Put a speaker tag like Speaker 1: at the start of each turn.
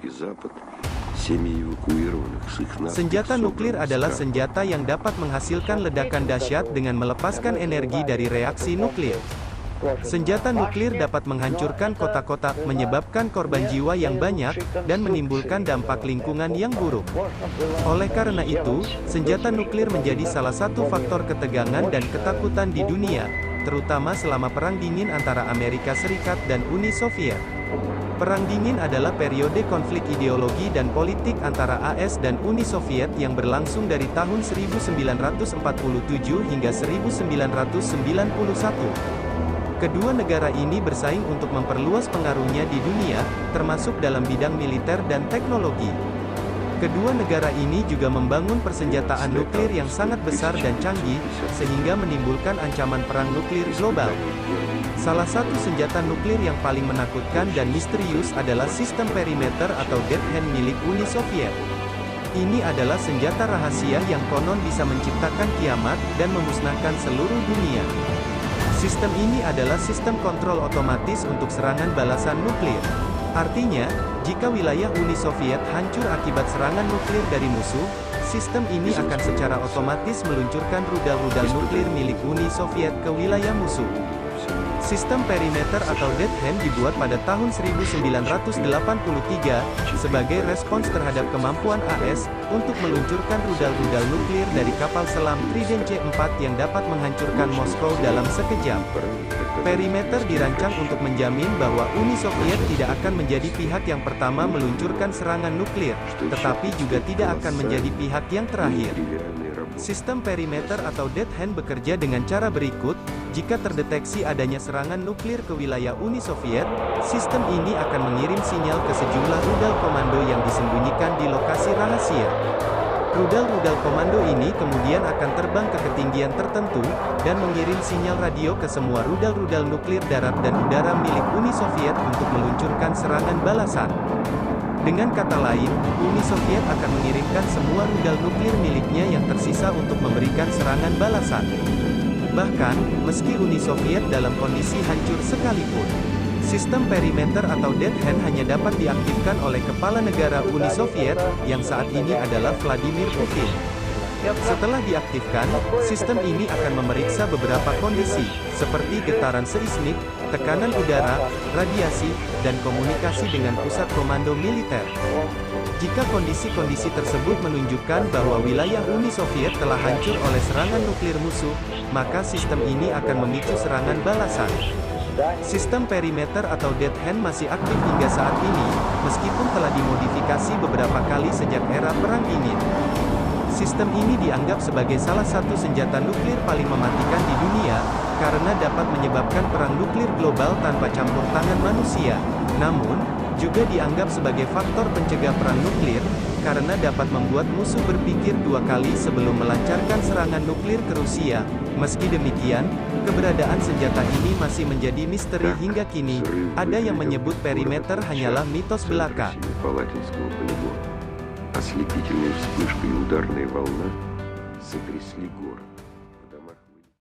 Speaker 1: и Запад, семьи эвакуированных с их наспех
Speaker 2: Senjata nuklir
Speaker 1: собранных
Speaker 2: adalah
Speaker 1: стран.
Speaker 2: senjata yang dapat menghasilkan ledakan dahsyat dengan melepaskan energi dari reaksi nuklir. Senjata nuklir dapat menghancurkan kota-kota, menyebabkan korban jiwa yang banyak, dan menimbulkan dampak lingkungan yang buruk. Oleh karena itu, senjata nuklir menjadi salah satu faktor ketegangan dan ketakutan di dunia, terutama selama Perang Dingin antara Amerika Serikat dan Uni Soviet. Perang Dingin adalah periode konflik ideologi dan politik antara AS dan Uni Soviet yang berlangsung dari tahun 1947 hingga 1991. Kedua negara ini bersaing untuk memperluas pengaruhnya di dunia, termasuk dalam bidang militer dan teknologi. Kedua negara ini juga membangun persenjataan nuklir yang sangat besar dan canggih, sehingga menimbulkan ancaman perang nuklir global. Salah satu senjata nuklir yang paling menakutkan dan misterius adalah sistem perimeter atau Dead Hand milik Uni Soviet. Ini adalah senjata rahasia yang konon bisa menciptakan kiamat dan memusnahkan seluruh dunia. Sistem ini adalah sistem kontrol otomatis untuk serangan balasan nuklir. Artinya, jika wilayah Uni Soviet hancur akibat serangan nuklir dari musuh, sistem ini akan secara otomatis meluncurkan rudal-rudal nuklir milik Uni Soviet ke wilayah musuh. Sistem perimeter atau Dead Hand dibuat pada tahun 1983, sebagai respons terhadap kemampuan AS, untuk meluncurkan rudal-rudal nuklir dari kapal selam Trident C-4 yang dapat menghancurkan Moskow dalam sekejap. Perimeter dirancang untuk menjamin bahwa Uni Soviet tidak akan menjadi pihak yang pertama meluncurkan serangan nuklir, tetapi juga tidak akan menjadi pihak yang terakhir. Sistem perimeter atau Dead Hand bekerja dengan cara berikut. Jika terdeteksi adanya serangan nuklir ke wilayah Uni Soviet, sistem ini akan mengirim sinyal ke sejumlah rudal komando yang disembunyikan di lokasi rahasia. Rudal-rudal komando ini kemudian akan terbang ke ketinggian tertentu, dan mengirim sinyal radio ke semua rudal-rudal nuklir darat dan udara milik Uni Soviet untuk meluncurkan serangan balasan. Dengan kata lain, Uni Soviet akan mengirimkan semua rudal nuklir miliknya yang tersisa untuk memberikan serangan balasan. Bahkan, meski Uni Soviet dalam kondisi hancur sekalipun, sistem perimeter atau Dead Hand hanya dapat diaktifkan oleh kepala negara Uni Soviet, yang saat ini adalah Vladimir Putin. Setelah diaktifkan, sistem ini akan memeriksa beberapa kondisi, seperti getaran seismik, tekanan udara, radiasi, dan komunikasi dengan pusat komando militer. Jika kondisi-kondisi tersebut menunjukkan bahwa wilayah Uni Soviet telah hancur oleh serangan nuklir musuh, maka sistem ini akan memicu serangan balasan. Sistem perimeter atau Dead Hand masih aktif hingga saat ini, meskipun telah dimodifikasi beberapa kali sejak era Perang Dingin. Sistem ini dianggap sebagai salah satu senjata nuklir paling mematikan di dunia, karena dapat menyebabkan perang nuklir global tanpa campur tangan manusia. Namun, juga dianggap sebagai faktor pencegah perang nuklir, karena dapat membuat musuh berpikir dua kali sebelum melancarkan serangan nuklir ke Rusia. Meski demikian, keberadaan senjata ini masih menjadi misteri hingga kini. Ada yang menyebut perimeter hanyalah mitos belaka.
Speaker 1: Ослепительной вспышкой ударная волна сотрясли город.